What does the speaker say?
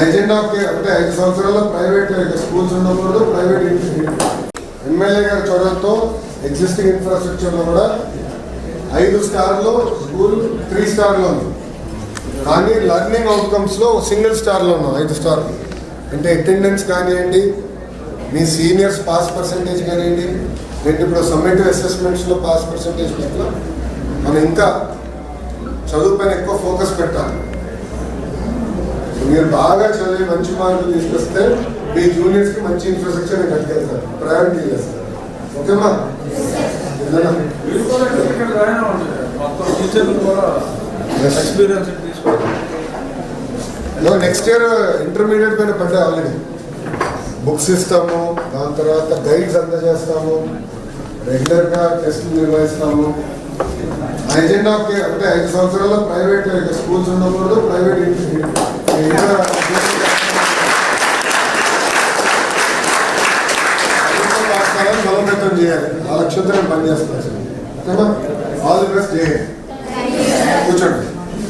Agenda అంటే 5 సంవత్సరాల్లో private schools ఉండకూడదు. ప్రైవేట్ ఎమ్మెల్యే గారి చొరవతో ఎగ్జిస్టింగ్ ఇన్ఫ్రాస్ట్రక్చర్లో కూడా 5 స్టార్లో స్కూల్ 3 స్టార్లో ఉంది. కానీ లర్నింగ్ అవుట్కమ్స్లో సింగిల్ స్టార్లో ఉన్నాం 5 స్టార్లు. అంటే అటెండెన్స్ కానివ్వండి, మీ సీనియర్స్ పాస్ పర్సంటేజ్ కానివ్వండి, నేను ఇప్పుడు సమ్మేటివ్ అసెస్మెంట్స్లో పాస్ పర్సంటేజ్ పట్ల మనం ఇంకా చదువు పైన ఎక్కువ ఫోకస్ పెట్టాలి. మీరు బాగా చదివి మంచి మార్కులు తీసుకొస్తే మీ జూనియర్స్కి మంచి ఇన్ఫ్రాస్ట్రక్చర్ కట్టుకెళ్తారు, ప్రయారిటీ చేస్తారు. ఓకేమా? నెక్స్ట్ ఇయర్ ఇంటర్మీడియట్ పైన పడ్డా ఆల్రెడీ బుక్స్ ఇస్తాము, దాని తర్వాత గైడ్స్ అందజేస్తాము, రెగ్యులర్గా టెస్టులు నిర్వహిస్తాము. ఆ ఎజెండా అంటే 5 సంవత్సరాల్లో ప్రైవేట్ స్కూల్స్ ఉండకూడదు. ప్రైవేట్ బలోపేతం చేయాలి. ఆ లక్ష్యంతో పనిచేస్తాను. All the best. కూర్చోండి.